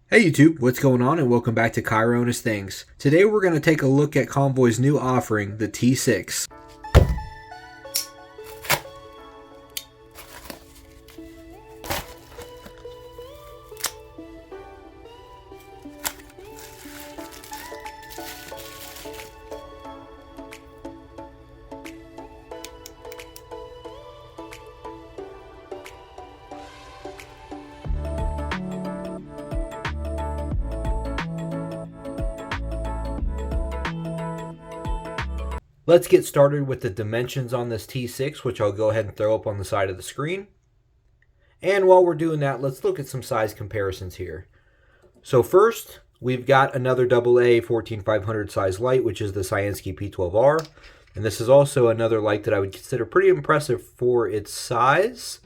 Hey YouTube, what's going on and welcome back to Chironus Things. Today we're going to take a look at Convoy's new offering, the T6. Let's get started with the dimensions on this T6, which I'll go ahead and throw up on the side of the screen. And while we're doing that, let's look at some size comparisons here. So first, we've got another AA 14500 size light, which is the Sciensky P12R. And this is also another light that I would consider pretty impressive for its size.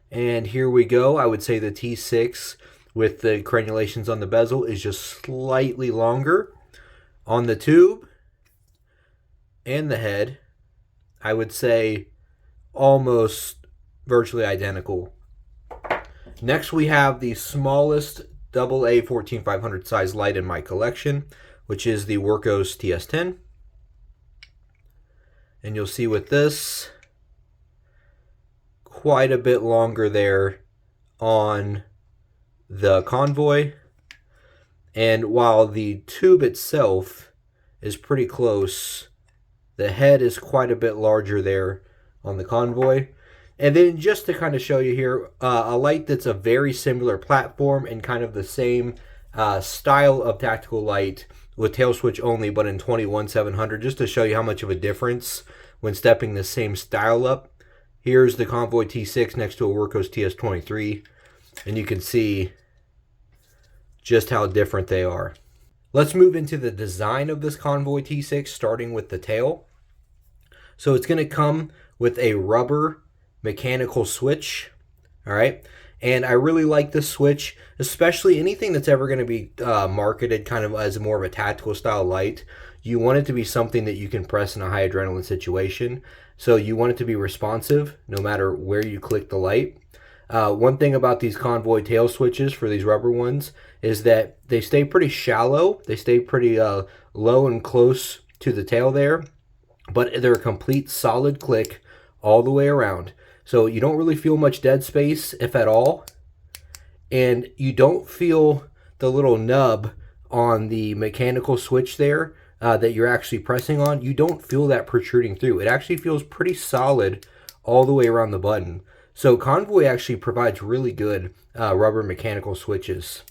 And here we go. I would say the T6 with the crenulations on the bezel is just slightly longer. On the tube and the head, I would say almost virtually identical. Next, we have the smallest AA 14500 size light in my collection, which is the Workos TS10. And you'll see with this, quite a bit longer there on the Convoy. And while the tube itself is pretty close, the head is quite a bit larger there on the Convoy. And then just to kind of show you here, a light that's a very similar platform and kind of the same style of tactical light with tail switch only, but in 21-700, just to show you how much of a difference when stepping the same style up. Here's the Convoy T6 next to a Workos TS23, and you can see just how different they are. Let's move into the design of this Convoy T6, starting with the tail. So it's going to come with a rubber mechanical switch, all right? And I really like this switch, especially anything that's ever going to be marketed kind of as more of a tactical style light. You want it to be something that you can press in a high adrenaline situation. So you want it to be responsive no matter where you click the light. One thing about these Convoy tail switches for these rubber ones is that they stay pretty shallow. They stay pretty low and close to the tail there, but they're a complete solid click all the way around. So you don't really feel much dead space, if at all. And you don't feel the little nub on the mechanical switch there that you're actually pressing on. You don't feel that protruding through. It actually feels pretty solid all the way around the button. So Convoy actually provides really good rubber mechanical switches.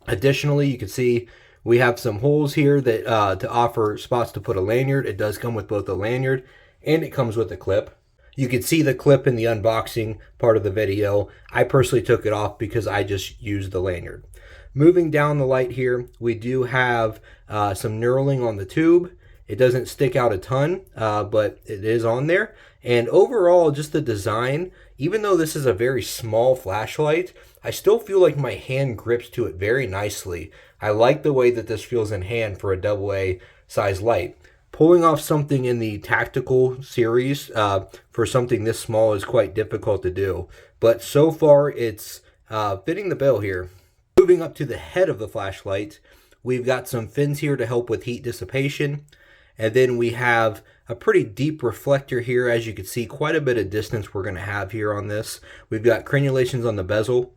Additionally, you can see we have some holes here that to offer spots to put a lanyard. It does come with both a lanyard and it comes with a clip. You can see the clip in the unboxing part of the video. I personally took it off because I just used the lanyard. Moving down the light here, we do have some knurling on the tube. It doesn't stick out a ton, but it is on there. And overall, just the design, even though this is a very small flashlight, I still feel like my hand grips to it very nicely. I like the way that this feels in hand for a AA size light. Pulling off something in the tactical series for something this small is quite difficult to do. But so far, it's fitting the bill here. Moving up to the head of the flashlight, we've got some fins here to help with heat dissipation. And then we have a pretty deep reflector here. As you can see, quite a bit of distance we're going to have here on this. We've got crenulations on the bezel.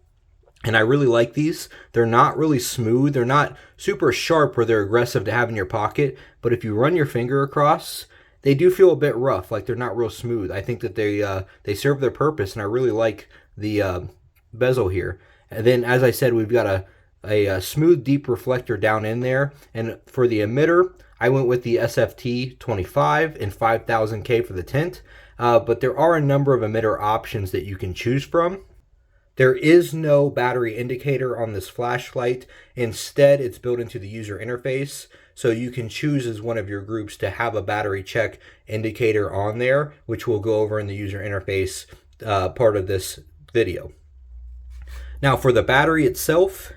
And I really like these. They're not really smooth. They're not super sharp where they're aggressive to have in your pocket. But if you run your finger across, they do feel a bit rough, like they're not real smooth. I think that they serve their purpose, and I really like the bezel here. And then, as I said, we've got a smooth, deep reflector down in there. And for the emitter, I went with the SFT 25 and 5000K for the tint. But there are a number of emitter options that you can choose from. There is no battery indicator on this flashlight. Instead, it's built into the user interface. So you can choose as one of your groups to have a battery check indicator on there, which we'll go over in the user interface part of this video. Now for the battery itself,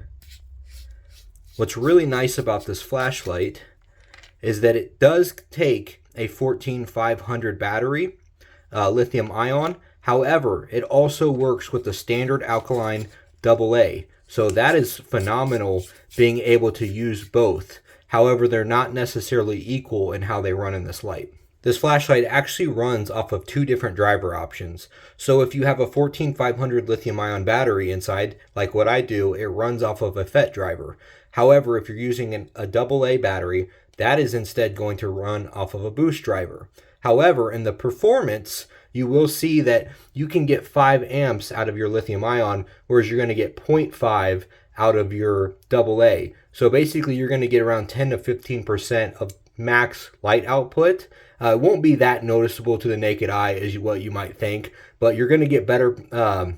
what's really nice about this flashlight is that it does take a 14500 battery, lithium ion. However, it also works with the standard alkaline AA, So that is phenomenal, being able to use both. However, they're not necessarily equal in how they run in this light. This flashlight actually runs off of two different driver options. So if you have a 14500 lithium ion battery inside, like what I do, it runs off of a FET driver. However, if you're using a AA battery, that is instead going to run off of a boost driver. However, in the performance, you will see that you can get 5 amps out of your lithium ion, whereas you're going to get 0.5 out of your AA. So basically, you're going to get around 10 to 15% of max light output. It won't be that noticeable to the naked eye as what you might think, but you're going to get better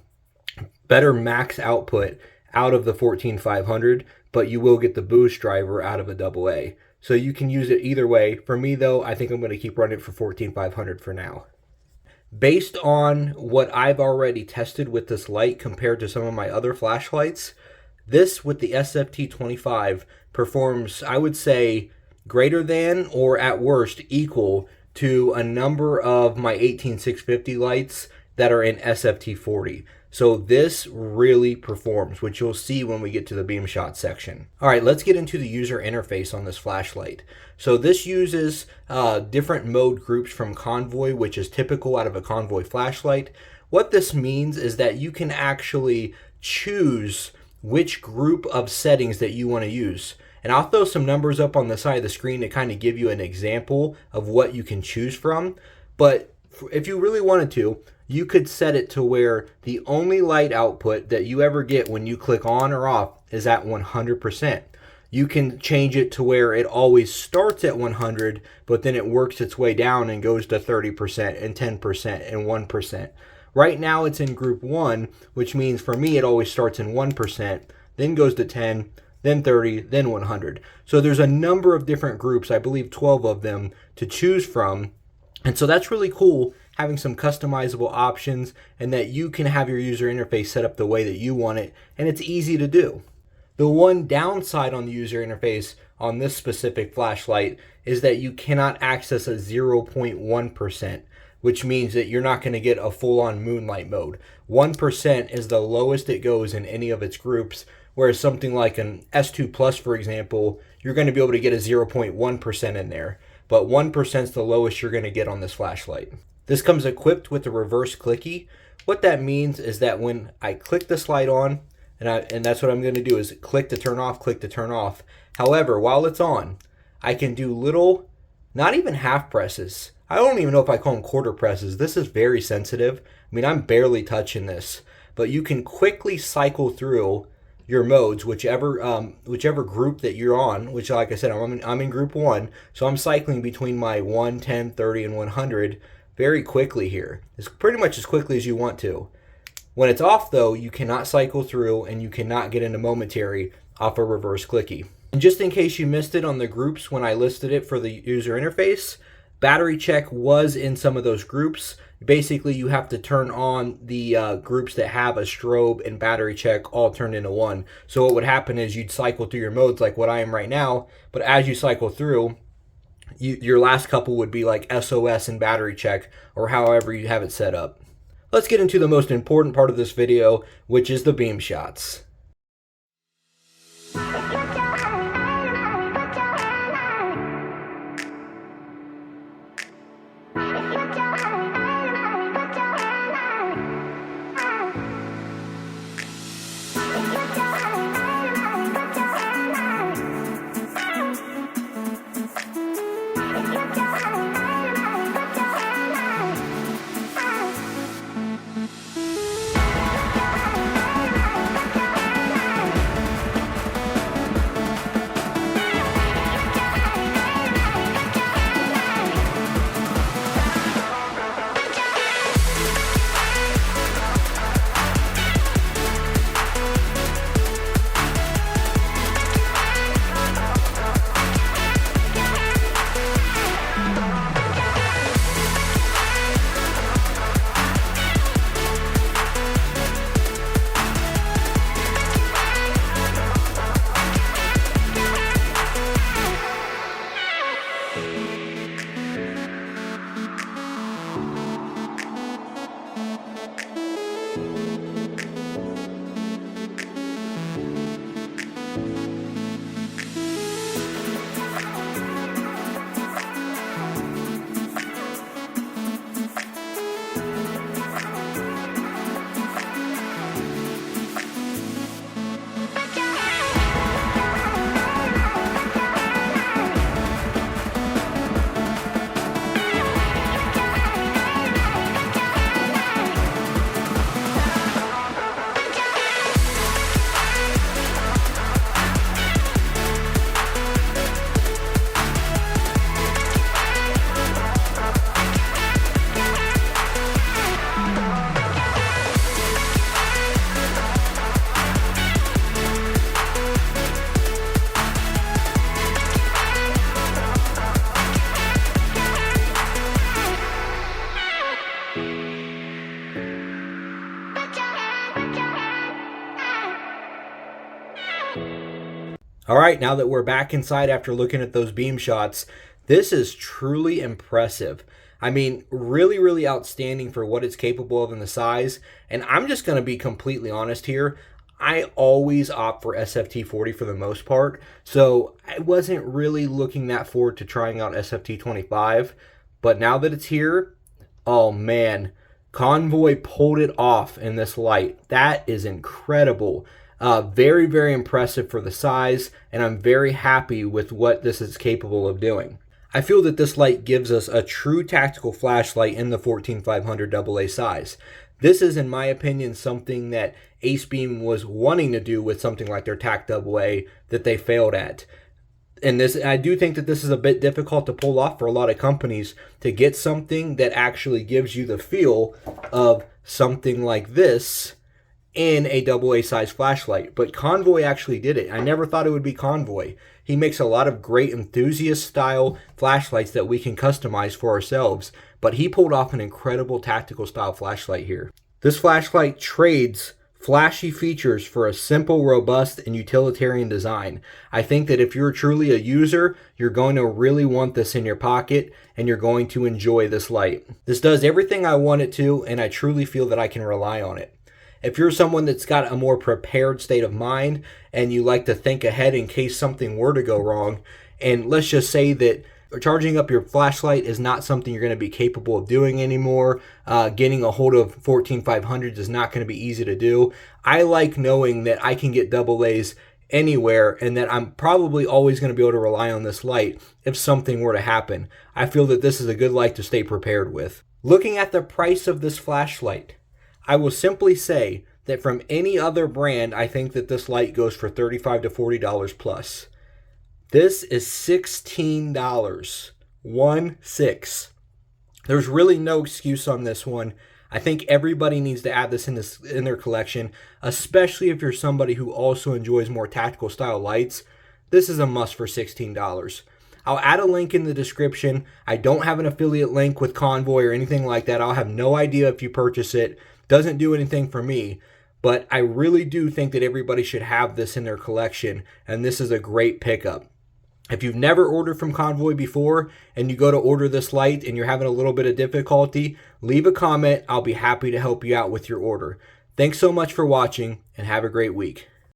max output out of the 14500, but you will get the boost driver out of a AA. So you can use it either way. For me though, I think I'm going to keep running it for 14500 for now. Based on what I've already tested with this light compared to some of my other flashlights, this with the SFT25 performs, I would say, greater than or at worst equal to a number of my 18650 lights that are in SFT40. So this really performs, which you'll see when we get to the Beamshots section. All right, let's get into the user interface on this flashlight. So this uses different mode groups from Convoy, which is typical out of a Convoy flashlight. What this means is that you can actually choose which group of settings that you want to use. And I'll throw some numbers up on the side of the screen to kind of give you an example of what you can choose from. But if you really wanted to, you could set it to where the only light output that you ever get when you click on or off is at 100%. You can change it to where it always starts at 100, but then it works its way down and goes to 30% and 10% and 1%. Right now it's in group 1, which means for me it always starts in 1%, then goes to 10, then 30, then 100. So there's a number of different groups, I believe 12 of them, to choose from. And so that's really cool, having some customizable options and that you can have your user interface set up the way that you want it, and it's easy to do. The one downside on the user interface on this specific flashlight is that you cannot access a 0.1%, which means that you're not going to get a full-on moonlight mode. 1% is the lowest it goes in any of its groups, whereas something like an S2 Plus, for example, you're going to be able to get a 0.1% in there. But 1% is the lowest you're going to get on this flashlight. This comes equipped with the reverse clicky. What that means is that when I click this light on, and that's what I'm going to do, is click to turn off, click to turn off. However, while it's on, I can do little, not even half presses. I don't even know if I call them quarter presses. This is very sensitive. I mean, I'm barely touching this. But you can quickly cycle through your modes, whichever group that you're on, which, like I said, I'm in group 1, so I'm cycling between my 1, 10, 30, and 100 very quickly here. It's pretty much as quickly as you want to. When it's off, though, you cannot cycle through and you cannot get into momentary off a reverse clicky. And just in case you missed it on the groups when I listed it for the user interface, battery check was in some of those groups. Basically, you have to turn on the groups that have a strobe and battery check all turned into one. So what would happen is you'd cycle through your modes like what I am right now, but as you cycle through, your last couple would be like SOS and battery check, or however you have it set up. Let's get into the most important part of this video, which is the beam shots. All right, now that we're back inside after looking at those beam shots, this is truly impressive. I mean, really, really outstanding for what it's capable of in the size. And I'm just going to be completely honest here. I always opt for SFT40 for the most part. So I wasn't really looking that forward to trying out SFT25. But now that it's here, oh man, Convoy pulled it off in this light. That is incredible. Very, very impressive for the size, and I'm very happy with what this is capable of doing. I feel that this light gives us a true tactical flashlight in the 14500 AA size. This is, in my opinion, something that Ace Beam was wanting to do with something like their TAC AA that they failed at. And I do think that this is a bit difficult to pull off for a lot of companies to get something that actually gives you the feel of something like this in a AA size flashlight. But Convoy actually did it. I never thought it would be Convoy. He makes a lot of great enthusiast style flashlights that we can customize for ourselves, but he pulled off an incredible tactical style flashlight here. This flashlight trades flashy features for a simple, robust, and utilitarian design. I think that if you're truly a user, you're going to really want this in your pocket, and you're going to enjoy this light. This does everything I want it to, and I truly feel that I can rely on it. If you're someone that's got a more prepared state of mind, and you like to think ahead in case something were to go wrong, and let's just say that charging up your flashlight is not something you're going to be capable of doing anymore. Getting a hold of 14500s is not going to be easy to do. I like knowing that I can get AA's anywhere, and that I'm probably always going to be able to rely on this light if something were to happen. I feel that this is a good light to stay prepared with. Looking at the price of this flashlight, I will simply say that from any other brand, I think that this light goes for $35 to $40 plus. This is $16. 1-6. There's really no excuse on this one. I think everybody needs to add this in their collection, especially if you're somebody who also enjoys more tactical style lights. This is a must for $16. I'll add a link in the description. I don't have an affiliate link with Convoy or anything like that. I'll have no idea if you purchase it. Doesn't do anything for me. But I really do think that everybody should have this in their collection, and this is a great pickup. If you've never ordered from Convoy before and you go to order this light and you're having a little bit of difficulty, leave a comment. I'll be happy to help you out with your order. Thanks so much for watching, and have a great week.